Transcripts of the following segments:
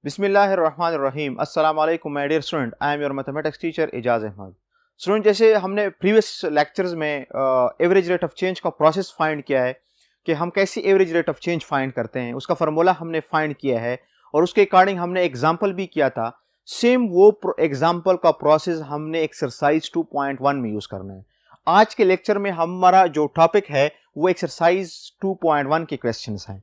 बिस्मिल्लाहिर्रहमानिर्रहीम। अस्सलाम वालेकुम my dear student, I am your mathematics teacher Ejaz Ahmad. Student, जैसे हमने प्रीवियस लेक्चर्स में एवरेज रेट ऑफ चेंज का प्रोसेस फाइंड किया है कि हम कैसे average rate of change find करते हैं, उसका फार्मूला हमने फाइंड किया है और उसके अकॉर्डिंग हमने एग्जांपल भी किया था। सेम वो एग्जांपल का प्रोसेस हमने एक्सरसाइज 2.1 में यूज करना है। आज के लेक्चर में हमारा जो टॉपिक है वो एक्सरसाइज 2.1 के क्वेश्चंस हैं।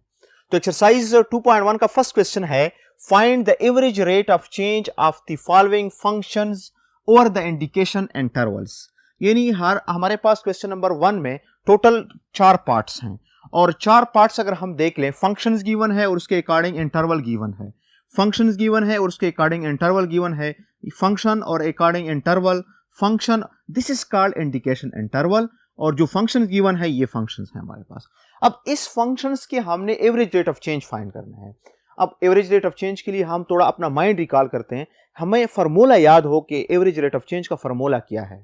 तो एक्सरसाइज 2.1 का फर्स्ट क्वेश्चन है, find the average rate of change of the following functions over the indication intervals। यानी हमारे पास क्वेश्चन नंबर 1 में टोटल 4 पार्ट्स हैं और 4 पार्ट्स अगर हम देख लें, फंक्शंस गिवन है और उसके अकॉर्डिंग इंटरवल गिवन है, फंक्शंस गिवन है और उसके अकॉर्डिंग इंटरवल गिवन है, फंक्शन और according interval function, this is called indication interval. और जो फंक्शन गिवन है ये फंक्शंस हैं हमारे पास। अब इस फंक्शंस के हमने average rate of change find करना है। अब एवरेज रेट ऑफ चेंज के लिए हम थोड़ा अपना माइंड रिकॉल करते हैं, हमें फार्मूला याद हो कि एवरेज रेट ऑफ चेंज का फार्मूला क्या है।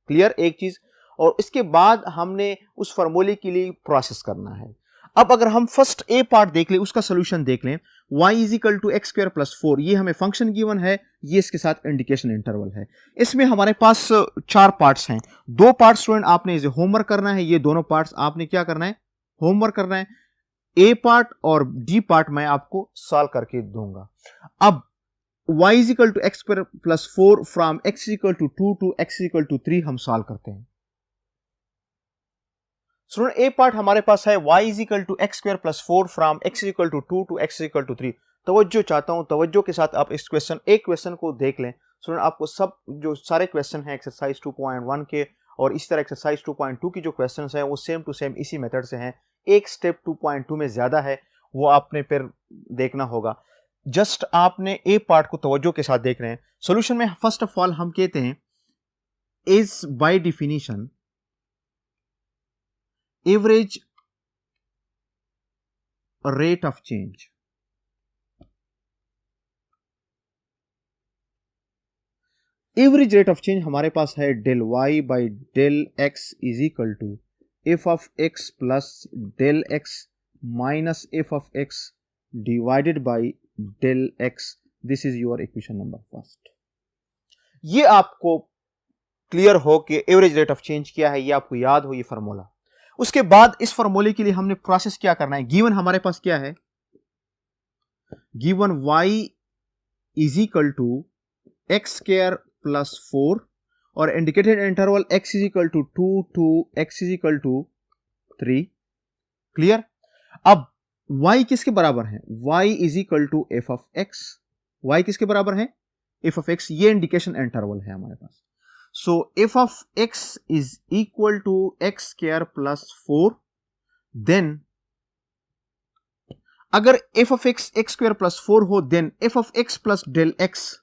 क्लियर एक चीज, और इसके बाद हमने उस फार्मूले के लिए प्रोसेस करना है। अब अगर हम फर्स्ट ए पार्ट देख लें, उसका सोल्यूशन देख लें, y is equal to x square plus 4, ये हमें फंक्शन गिवन है, ये इसके साथ इंडिकेशन इंटरवल है। इसमें हमारे पास 4 पार्ट्स हैं। 2 पार्ट स्टूडेंट आपने इसे होमवर्क करना है, ये दोनों पार्ट्स आपने क्या करना है, होमवर्क करना है। ए पार्ट और डी पार्ट मैं आपको सॉल्व करके दूंगा। अब y is equal to x square plus 4 from x equal to 2 to x equal to 3 हम सॉल्व करते हैं। सुनो, ए पार्ट हमारे पास है y is equal to x square plus 4 from x equal to 2 to x equal to 3। तवज्जो चाहता हूं, तवज्जो के साथ आप इस क्वेश्चन को देख लें। सुनो, आपको सब जो सारे क्वेश्चन हैं एक्सरसाइज 2.1 के और इस तरह एक्सरसाइज 2.2 की जो क्वेश्चंस हैं वो सेम टू सेम इसी मेथड से हैं। एक स्टेप 2.2 में ज्यादा है, वो आपने फिर देखना होगा। जस्ट आपने ए पार्ट को तवज्जो के साथ देख रहे हैं। सॉल्यूशन में फर्स्ट ऑफ ऑल हम कहते हैं is by definition average rate of change. Average rate of change हमारे पास है del y by del x is equal to F of x plus del x minus F of x divided by del x। This is your equation number first. ये आपको clear हो कि average rate of change क्या है, ये आपको याद हो ये फार्मूला। उसके बाद इस फार्मूले के लिए हमने प्रोसेस क्या करना है। गिवन हमारे पास क्या है, given y is equal to x square plus 4 और indicated interval x is equal to 2 to x is equal to 3। Clear. अब y किसके बराबर है, y is equal to F of x। y किसके बराबर है, एफ ऑफ x। ये indication interval है हमारे पास। So F of x is equal to x square plus 4। Then अगर F of x x square plus 4 हो, then F of x plus del x।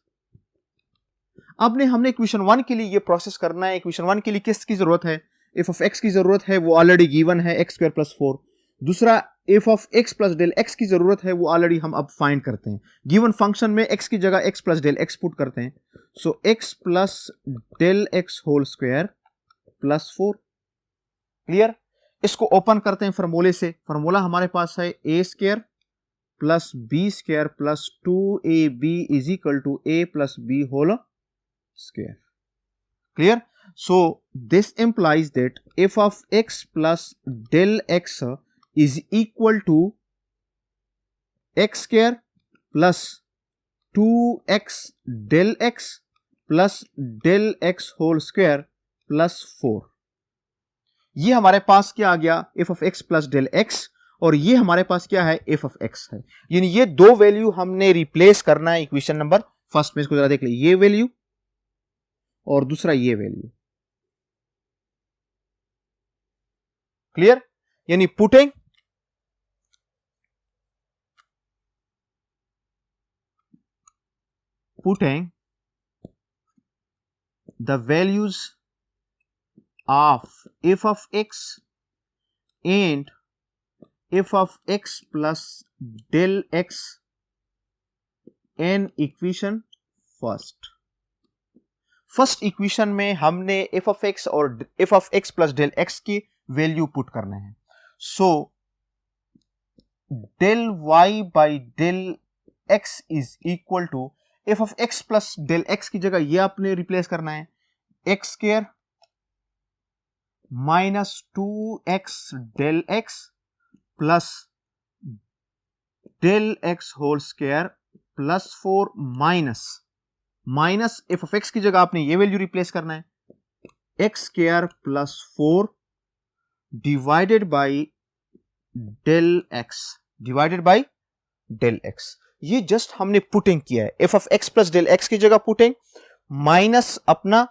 आपने हमने इक्वेशन 1 के लिए ये प्रोसेस करना है। इक्वेशन 1 के लिए किसकी जरूरत है, एफ ऑफ x की जरूरत है, वो ऑलरेडी गिवन है एक्स स्क्वायर प्लस 4। दूसरा F of x plus del x की जरूरत है, वो ऑलरेडी हम अब फाइंड करते हैं। गिवन फंक्शन में x की जगह x plus del x put करते हैं। So x plus del x whole square plus 4। Clear. इसको ओपन करते हैं फार्मूले से। फार्मूला हमारे पास है a square plus b square plus 2ab is equal to a plus b whole square. Clear. So this implies that F of x plus del x is equal to x square plus 2x del x plus del x whole square plus 4। ये हमारे पास क्या आ गया, f of x plus del x, और ये हमारे पास क्या है, f of x है। यानी ये दो वैल्यू हमने रिप्लेस करना है इक्वेशन नंबर फर्स्ट में। इसको जरा देख ले, ये वैल्यू और दूसरा ये वैल्यू। क्लियर। यानी putting the values of f of x and f of x plus del x in equation first equation में हमने f of x और f of x plus del x की वैल्यू पुट करना है। So del y by del x is equal to F of x plus del x की जगह ये आपने रिप्लेस करना है x square minus 2x del x plus del x whole square plus 4 minus F of x की जगह आपने ये वैल्यू रिप्लेस करना है x square plus 4 divided by del x ये जस्ट हमने पुटिंग किया है F of x plus del x की जगह पुटिंग माइनस अपना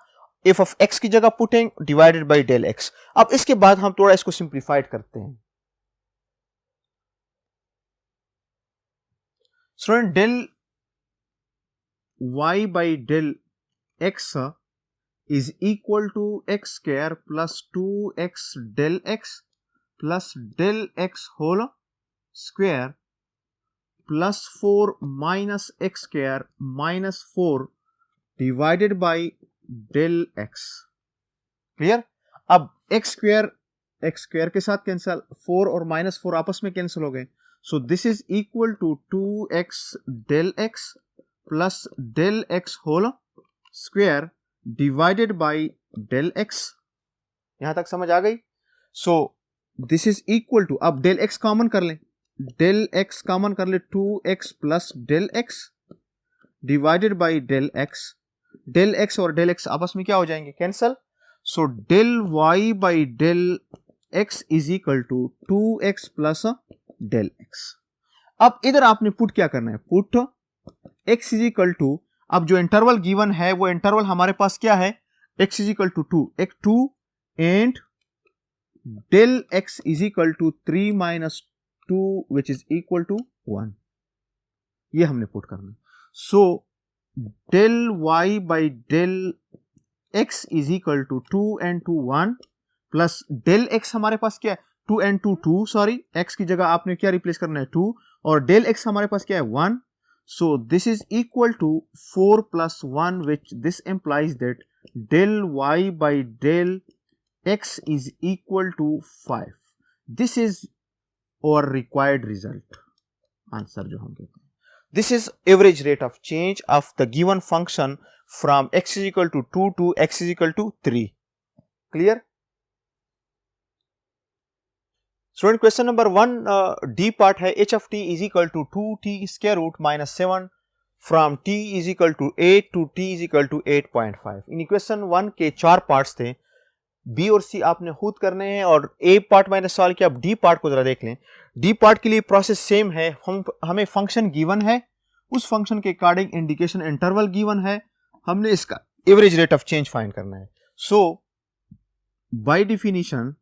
एफ ऑफ x की जगह putting divided by del x। अब इसके बाद हम थोड़ा इसको सिंप्लीफाइड करते हैं। Student del y by del x is equal to x square plus 2x del x plus del x whole square plus 4 minus x square minus 4 divided by del x। Clear? अब x square के साथ cancel, 4 और minus 4 आपस में cancel हो गए, so this is equal to 2x del x plus del x whole square divided by del x। यहां तक समझ आ गई? So this is equal to, अब डेल x कॉमन कर लें, डेल x कॉमन कर ले 2x plus del x divided by del x और डेल x आपस में क्या हो जाएंगे? Cancel. So del y by del x is equal to 2x plus del x। अब इधर आपने पुट क्या करना है? Put x is equal to, अब जो इंटरवल गिवन है वो इंटरवल हमारे पास क्या है? x is equal to 2 and del x is equal to 3 minus 2 which is equal to 1। ये हमने पुट करना है। So del y by del x is equal to 2 and 2 1 plus del x हमारे पास क्या है? 2 and 2 2, सॉरी x की जगह आपने क्या रिप्लेस करना है? 2, और डेल x हमारे पास क्या है? 1। So this is equal to 4 plus 1 which this implies that del y by del x is equal to 5। This is our required result, answer जो हम कहते हैं। This is average rate of change of the given function from x is equal to 2 to x is equal to 3. Clear? Student, question number 1 D part है h of t is equal to 2t square root minus 7 from t is equal to 8 to t is equal to 8.5। In question 1 के 4 parts थे, B और सी आपने खुद करने हैं और ए part मैंने सॉल्व किया। अब डी पार्ट को जरा देख लें। डी पार्ट के लिए प्रोसेस सेम है, हमें फंक्शन गिवन है, उस फंक्शन के अकॉर्डिंग इंडिकेशन इंटरवल गिवन है, हमने इसका average rate of change find करना है। So by definition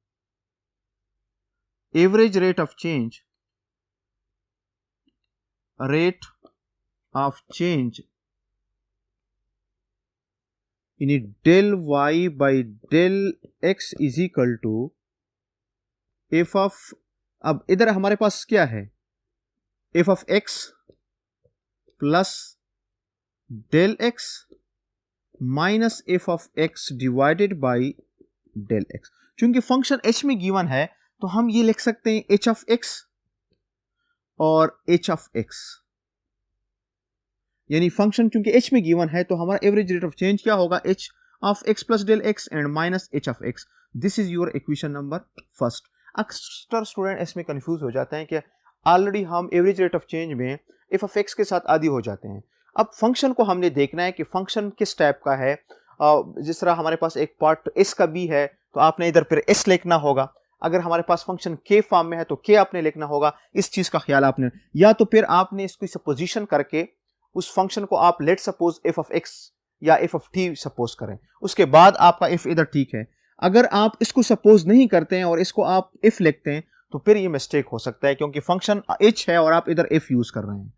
average rate of change in del y by del x is equal to F of, अब इधर हमारे पास क्या है? F of x plus del x minus F of x divided by del x। चूंकि function h में गिवन है तो हम ये लिख सकते हैं h ऑफ x और h ऑफ x, यानी फंक्शन चूंकि h में गिवन है तो हमारा एवरेज रेट ऑफ चेंज क्या होगा? h of x plus del x and minus h of x। This is your equation number first. अक्सर स्टूडेंट इसमें कंफ्यूज हो जाते हैं कि ऑलरेडी हम एवरेज रेट ऑफ चेंज में f ऑफ x के साथ आदी हो जाते हैं। अब फंक्शन को हमने देखना है कि फंक्शन किस टाइप का है। जिस तरह हमारे पास एक पार्ट s का b है तो आपने इधर फिर s लिखना होगा, अगर हमारे पास फंक्शन k फॉर्म में है तो k आपने लिखना होगा। इस चीज का ख्याल आपने, या तो फिर आपने इसको सपोजिशन करके उस फंक्शन को आप let suppose f of x या f ऑफ t सपोज करें, उसके बाद आपका f इधर ठीक है। अगर आप इसको सपोज नहीं करते हैं और इसको आप if लिखते हैं तो फिर ये मिस्टेक हो सकता है, क्योंकि फंक्शन h है और आप इधर f यूज कर रहे हैं।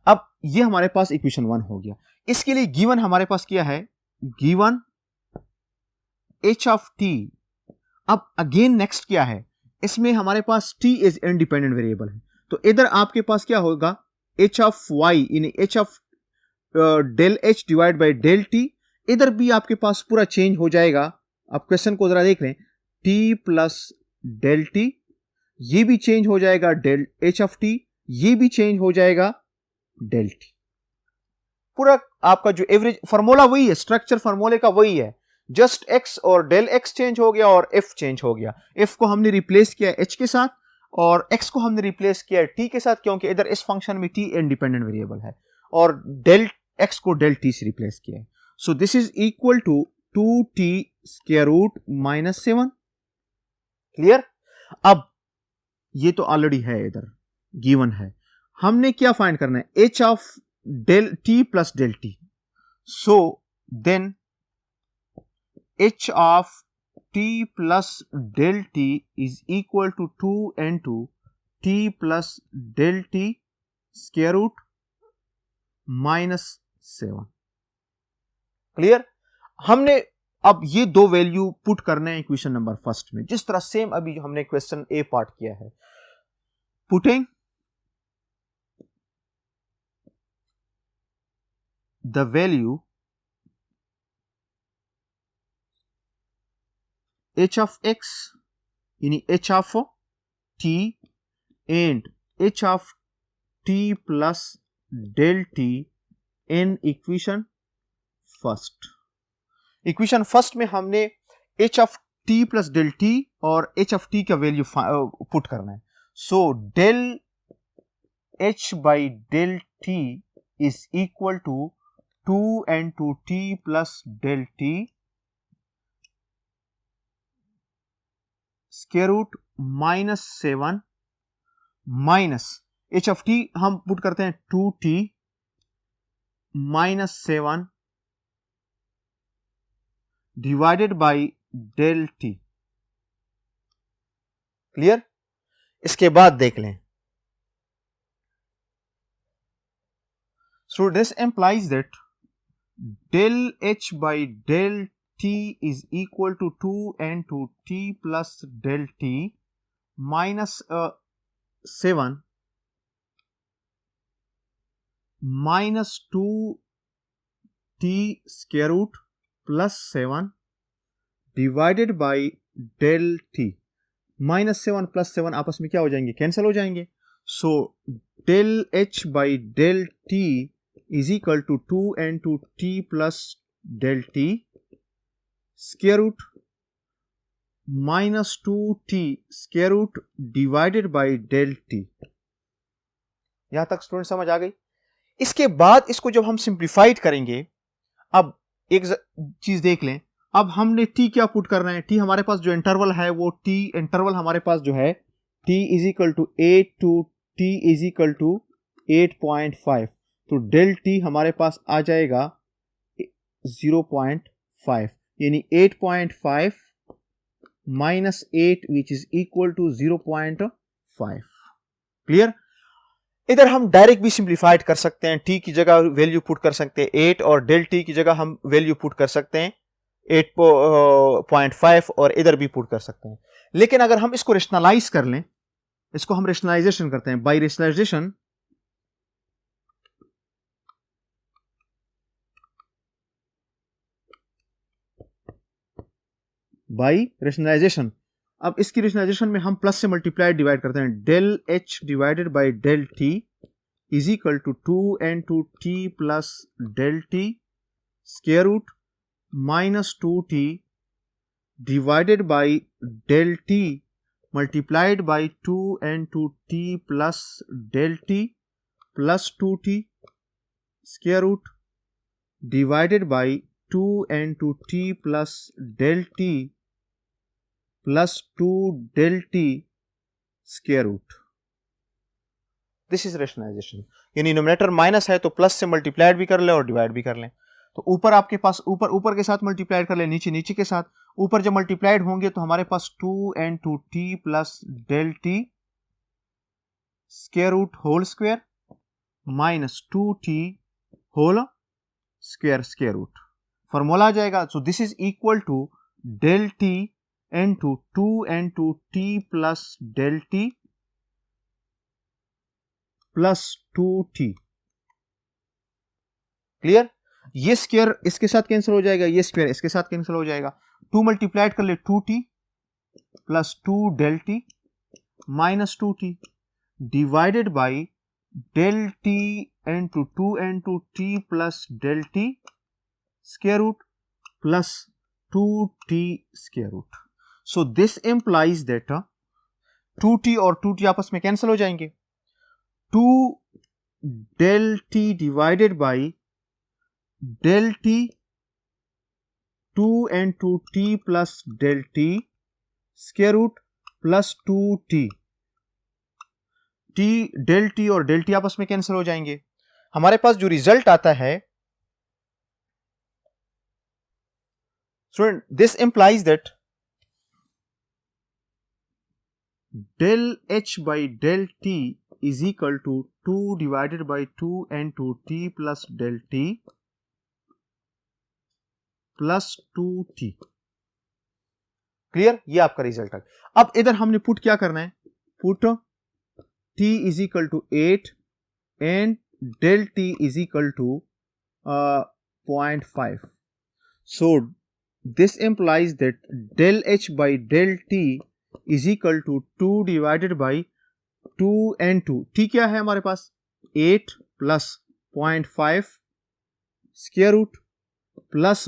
अब ये हमारे पास इक्वेशन 1 हो गया। इसके लिए गिवन हमारे पास क्या है? Given h of t। अब अगेन नेक्स्ट क्या है? इसमें हमारे पास t इज इंडिपेंडेंट वेरिएबल है, तो इधर आपके पास क्या होगा? h ऑफ y यानी h of del h divide by del t। इधर भी आपके पास पूरा चेंज हो जाएगा। आप क्वेश्चन को जरा देख लें, t प्लस डेल t, ये भी चेंज हो जाएगा डेल h ऑफ t, ये भी चेंज हो जाएगा डेल टी। पूरा आपका जो एवरेज फार्मूला वही है, स्ट्रक्चर फार्मूले का वही है, जस्ट एक्स और डेल एक्स चेंज हो गया और एफ चेंज हो गया। एफ को हमने रिप्लेस किया एच के साथ और एक्स को हमने रिप्लेस किया टी के साथ, क्योंकि इधर इस फंक्शन में टी इंडिपेंडेंट वेरिएबल है, और डेल एक्स को डेल टी से रिप्लेस किया है। So this is equal to 2t square root -7। Clear? अब ये तो ऑलरेडी है, इधर गिवन है, हमने क्या फाइंड करना है, H of del T plus del T. So then h of t plus del t is equal to 2 into t plus del t square root -7। Clear? हमने अब ये दो वैल्यू पुट करने हैं इक्वेशन नंबर फर्स्ट में, जिस तरह same अभी हमने क्वेश्चन ए पार्ट किया है। Putting the value h of x यानी h of t and h of t plus del t in equation first. Equation first में हमने h of t plus del t और h of t का value put करना है। So del h by del t is equal to 2 into t plus del t square root -7 minus H of T हम put करते हैं 2t -7 divided by del T. Clear? इसके बाद देख लें, so this implies that del H by del t is equal to 2 into t plus del t minus 7 minus 2t square root plus 7 divided by del t। -7 plus 7 आपस में क्या हो जाएंगे, cancel हो जाएंगे। सो del h by del t is equal to 2 into t plus del t square root -2t square root divided by del T. यहां तक student समझ आ गई? इसके बाद इसको जब हम सिंप्लीफाइड करेंगे, अब एक चीज देख लें, अब हमने t क्या पुट करना है, t हमारे पास जो इंटरवल है वो t इंटरवल हमारे पास जो है t is equal to 8 to t is equal to 8.5, तो डेल t हमारे पास आ जाएगा 0.5, यानी 8.5 minus 8 which is equal to 0.5। Clear? इधर हम डायरेक्ट भी सिंप्लीफाइड कर सकते हैं, t की जगह वैल्यू पुट कर सकते हैं 8 और डेल t की जगह हम वैल्यू पुट कर सकते हैं 8.5 और इधर भी पुट कर सकते हैं। लेकिन अगर हम इसको रेशनलाइज कर लें, इसको हम रेशनलाइजेशन करते हैं, बाय रेशनलाइजेशन बाई रेशनलाइजेशन, अब इसकी रेशनलाइजेशन में हम प्लस से मल्टीप्लाई डिवाइड करते हैं, del H divided by del T is equal to 2 into t plus del T square root -2t divided by del T multiplied by 2 into t plus del T plus 2t square root divided by 2 into t plus del T plus 2 del T square root. This is rationalization, यानी numerator minus है तो plus से multiplied भी कर लें और divide भी कर लें। तो ऊपर आपके पास ऊपर के साथ मल्टीप्लाइड कर लें, नीचे के साथ। ऊपर जब मल्टीप्लाइड होंगे तो हमारे पास 2 into t plus del T square root whole square minus 2t whole square root, formula आ जाएगा। So this is equal to del T into 2 into t plus del t plus 2t। क्लियर? ये स्क्वायर इसके साथ कैंसिल हो जाएगा, ये स्क्वायर इसके साथ कैंसिल हो जाएगा। 2 मल्टीप्लाइड कर ले 2t plus 2 del t minus 2t divided by del t into 2 t plus del t square root plus 2t square root. So this implies that 2t और 2t आपस में कैंसिल हो जाएंगे. 2 del t divided by del t 2 into t plus del t square root plus 2t. t del t और del t आपस में cancel हो जाएंगे. हमारे पास जो रिजल्ट आता है, student, this implies that del h by del t is equal to 2 divided by 2 into t plus del t plus 2t. क्लियर? ये आपका रिजल्ट है. अब इधर हमने पुट क्या करना है? Put t is equal to 8 and del t is equal to 0.5. So this implies that del h by del t is equal to 2 divided by 2 and 2. t क्या है हमारे पास? 8 plus 0.5 square root plus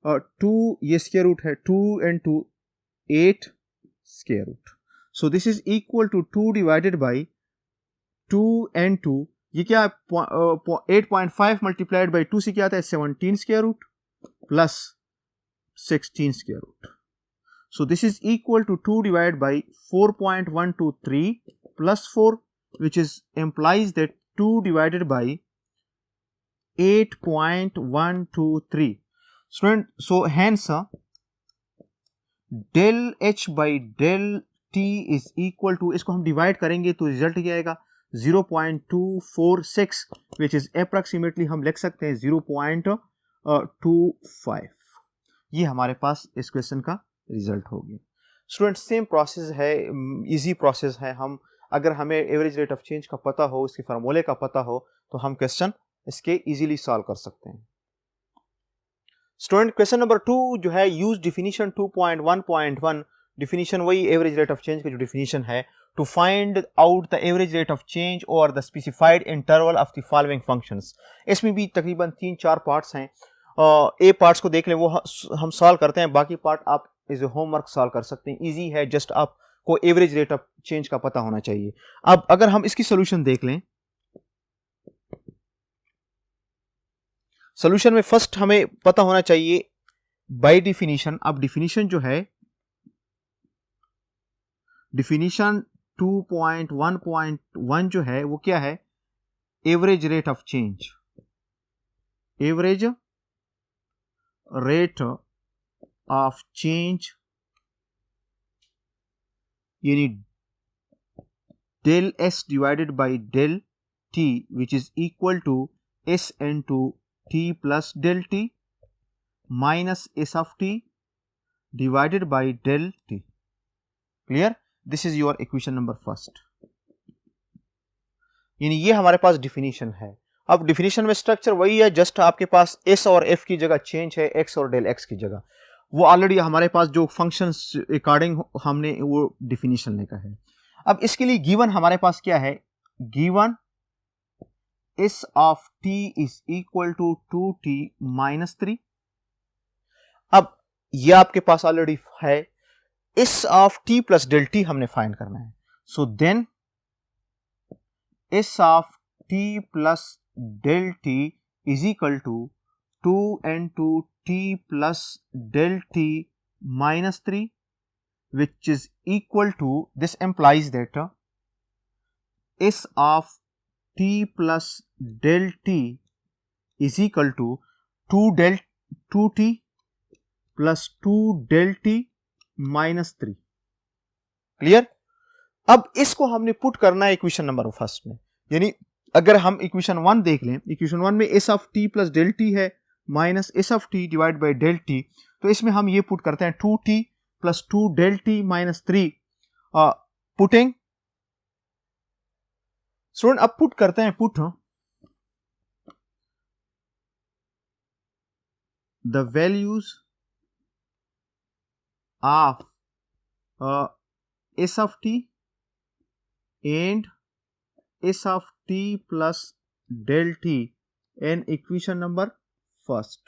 2, ये square root है, 2 and 2 8 square root. So this is equal to 2 divided by 2 and 2. ये क्या है? 8.5 multiplied by 2 से क्या आता है? 17 square root plus 16 square root. So this is equal to 2 divided by 4.123 plus 4, which is implies that 2 divided by 8.123. Student, so hence del h by del t is equal to, इसको हम divide करेंगे तो result क्या आएगा? 0.246, which is approximately हम लिख सकते हैं 0.25. ये हमारे पास इस क्वेश्चन का रिजल्ट हो गया. स्टूडेंट, सेम प्रोसेस है, इजी प्रोसेस है. हम अगर हमें एवरेज रेट ऑफ चेंज का पता हो, उसके फार्मूले का पता हो, तो हम क्वेश्चन इसके इजीली सॉल्व कर सकते हैं. स्टूडेंट, क्वेश्चन नंबर 2 जो है, यूज डिफिनीशन 2.1.1. डिफिनीशन वही एवरेज रेट ऑफ चेंज का जो डिफिनीशन है, to find out the average rate of change और the specified interval of the following functions. इसमें भी तकरीबन 3-4 पार्ट्स हैं. ए पार्ट्स को देख लें, वो हम सॉल्व करते हैं. बाकी पार्ट आप इज होमवर्क सॉल्व कर सकते हैं. इजी है, जस्ट आपको एवरेज रेट ऑफ चेंज का पता होना चाहिए. अब अगर हम इसकी सोल्यूशन देख लें, सोल्यूशन में फर्स्ट हमें पता होना चाहिए बाय डिफिनीशन. अब डिफिनीशन जो है, डिफिनीशन 2.1.1 जो है वो क्या है? Average rate of change. Average rate of change यानी del s divided by del t, which is equal to s into t plus del t minus s of t divided by del t. Clear? This is your equation number first. यानी ये हमारे पास definition है. अब definition में structure वही है, just आपके पास s और f की जगह चेंज है, x और del x की जगह. वो ऑलरेडी हमारे पास जो फंक्शंस अकॉर्डिंग हमने वो डिफिनीशन लिखा है. अब इसके लिए गिवन हमारे पास क्या है? Given s of t is equal to 2t minus 3. अब ये आपके पास ऑलरेडी है. s of t plus del t हमने फाइंड करना है. So then s of t plus del t is equal to 2 into t plus del t minus 3, which is equal to, this implies that s of t plus del t is equal to 2t plus 2 del t minus 3. Clear? अब इसको हमने put करना है equation number first में. यानी अगर हम equation 1 देख लें, इक्वेशन 1 में s of t plus del t है minus s of t divide by del t, तो इसमें हम ये पुट करते हैं 2t plus 2 del t minus 3. Putting, student अब पुट करते हैं, put the values of s of t and S of T plus del T in equation number first.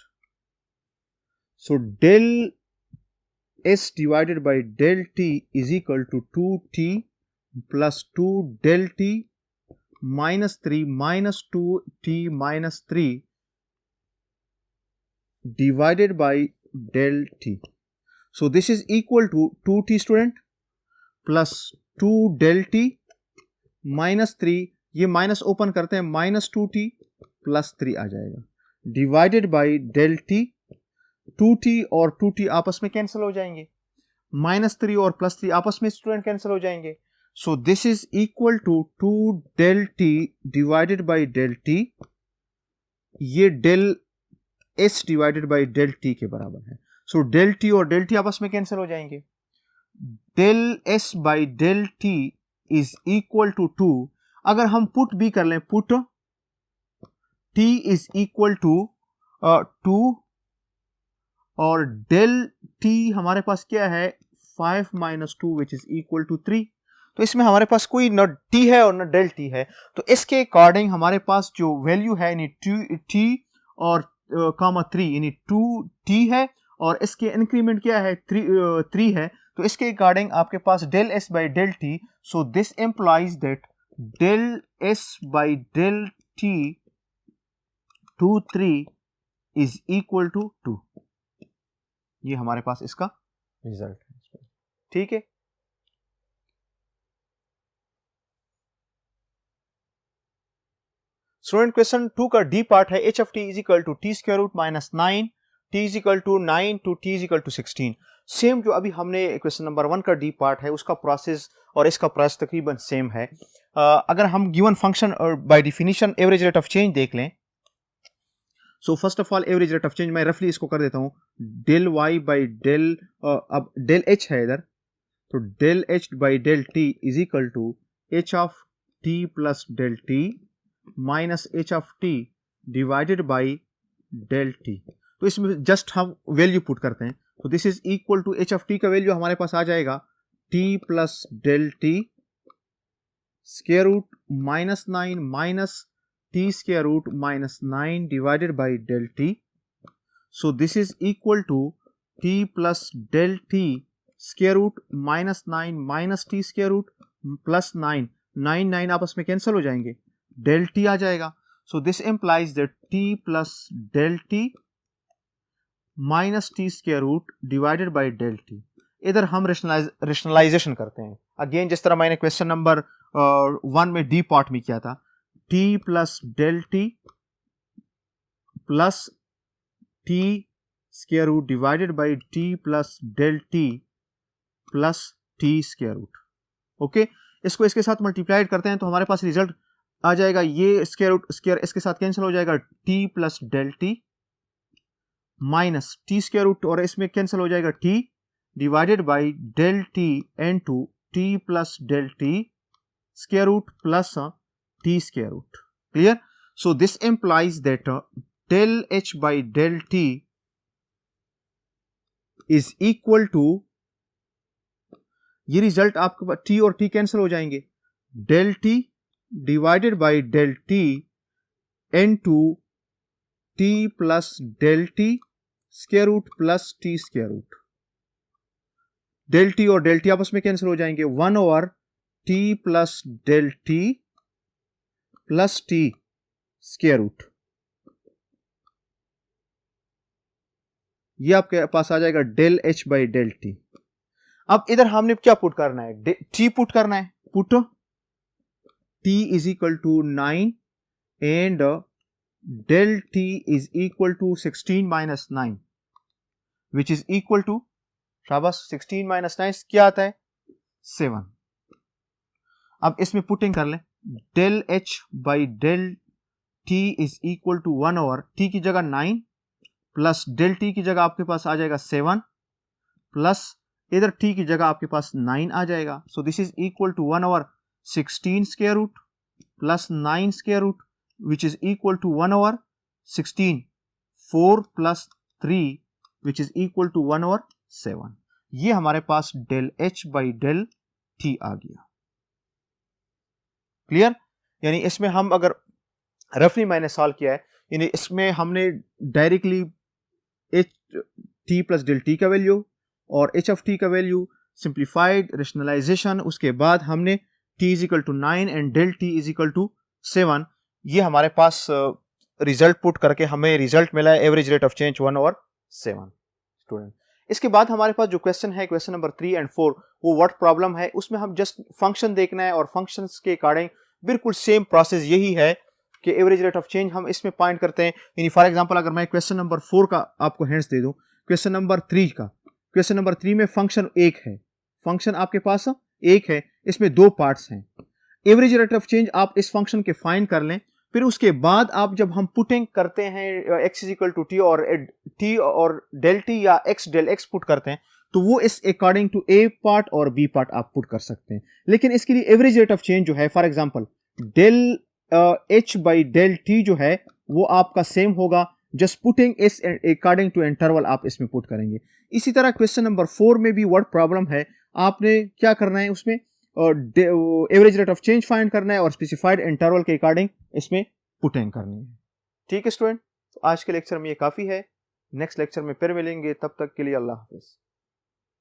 So del s divided by del t is equal to 2t plus 2 del t minus 3 minus 2t minus 3 divided by del t. So this is equal to 2t student plus 2 del t minus 3, ये minus open करते हैं, minus 2t plus 3 आ जाएगा, divided by del t. 2t और 2t आपस में cancel हो जाएंगे, minus 3 और प्लस 3 आपस में स्टूडेंट कैंसिल हो जाएंगे. So this is equal to 2 del t divided by del t. ये del s divided by del t के बराबर है. सो del t और del t आपस में कैंसिल हो जाएंगे. del s by del t is equal to 2. अगर हम पुट भी कर लें, put t is equal to 2 और डेल t हमारे पास क्या है 5 minus 2 which is equal to 3. तो इसमें हमारे पास कोई न t है और न डेल t है, तो इसके अकॉर्डिंग हमारे पास जो वैल्यू है यानी t और कामा 3 यानी 2t है और इसके इंक्रीमेंट क्या है 3 है. तो इसके अकॉर्डिंग आपके पास del s by del t. So this implies that del s by del t 3 is equal to 2. ये हमारे पास इसका रिजल्ट है. ठीक है, स्टूडेंट क्वेश्चन 2 का डी पार्ट है H of T is equal to T square root minus 9 T is equal to 9 to T is equal to 16. Same जो अभी हमने क्वेश्चन नंबर 1 का डी पार्ट है उसका प्रोसेस और इसका प्रोसेस तकरीबन सेम है. अगर हम गिवन फंक्शन और by definition average rate of change देख लें. So first of all average rate of change मैं रफली इसको कर देता हूं, डेल वाई बाई डेल, अब डेल एच है इधर, तो del H by del T is equal to H of T plus del T minus H of T divided by del T. तो इसमें जस्ट हम वैल्यू पुट करते हैं, तो this is equal to H of T का value हमारे पास आ जाएगा T plus del T square root minus 9 minus t square root minus 9 divided by del t. So this is equal to t plus del t square root minus 9 minus t square root plus 9. 9 आपस में cancel हो जाएंगे, del t आ जाएगा. So this implies that t plus del t minus t square root divided by del t. इधर हम rationalisation करते हैं. Again जिस तरह मैंने क्वेश्चन नंबर 1 में डी पार्ट में किया था, t plus del T plus t square root divided by t plus del T plus t square root. Okay, इसको इसके साथ मल्टीप्लाइड करते हैं तो हमारे पास रिजल्ट आ जाएगा, ये स्क्वायर रूट स्क्वायर इसके साथ कैंसिल हो जाएगा, t plus del T minus t square root और इसमें कैंसिल हो जाएगा t divided by del t into t plus del T square root plus t square root. Clear? So this implies that del h by del t is equal to, ये result आपके पास t और t cancel हो जाएंगे, del t divided by del t into t plus del t square root plus t square root. del t और del t आपस में cancel हो जाएंगे, 1 over t plus del t plus t square root. ये आपके पास आ जाएगा del H by del t. अब इधर हमने क्या पुट करना है, टी पुट करना है, put t is equal to 9 and del T is equal to 16 minus 9 which is equal to, शाबाश, 16 माइनस 9 क्या आता है 7. अब इसमें पुटिंग कर लें, del H by del T is equal to 1 over t की जगह 9 प्लस डेल टी की जगह आपके पास आ जाएगा 7 प्लस इधर टी की जगह आपके पास 9 आ जाएगा. So this is equal to 1 over 16 square root plus 9 square root which is equal to 1 over 16, 4 plus 3 which is equal to 1 over 7. ये हमारे पास del H by del T आ गया. क्लियर? यानी इसमें हम अगर रफली मैंने सॉल्व किया है, यानी इसमें हमने directly h t plus del t का वैल्यू और एच ऑफ टी का वैल्यू सिंप्लीफाइड रेशनलाइजेशन, उसके बाद हमने t is equal to 9 and del t is equal to 7, ये हमारे पास रिजल्ट पुट करके हमें रिजल्ट मिला है average rate of change 1/7 student. इसके बाद हमारे पास जो क्वेश्चन है, क्वेश्चन नंबर 3 और 4, वो व्हाट प्रॉब्लम है, उसमें हम जस्ट फंक्शन देखना है और फंक्शंस के अकॉर्डिंग बिल्कुल सेम प्रोसेस यही है कि एवरेज रेट ऑफ चेंज हम इसमें पॉइंट करते हैं। यानी फॉर एग्जांपल अगर मैं क्वेश्चन नंबर 4 का आपको हिंट्स दे दूं, क्वेश्चन नंबर 3 का, क्वेश्चन नंबर 3 में फंक्शन एक है, फंक्शन आपके पास एक है, इसमें दो पार्ट्स हैं। एवरेज रेट ऑफ चेंज आप इस फंक्शन के फाइंड कर लें, फिर उसके बाद आप जब हम पुटिंग करते हैं x is equal to t और डेल टी या x डेल x पुट करते हैं, तो वो इस अकॉर्डिंग टू a पार्ट और b पार्ट आप पुट कर सकते हैं। लेकिन इसके लिए एवरेज रेट ऑफ चेंज जो है, for example del h by del t जो है वो आपका सेम होगा, जस्ट पुटिंग इस अकॉर्डिंग टू इंटरवल आप इसमें पुट करेंगे। इसी तरह क्वेश्चन नंबर 4 में भी वर्ड प्रॉब्लम है, आपने क्या करना है उसमें average rate of change find करना है और स्पेसिफाइड इंटरवल के अकॉर्डिंग इसमें पुटिंग करनी है। ठीक है स्टूडेंट, तो आज के लेक्चर में ये काफ़ी है, नेक्स्ट लेक्चर में फिर मिलेंगे, तब तक के लिए अल्लाह हाफिज़।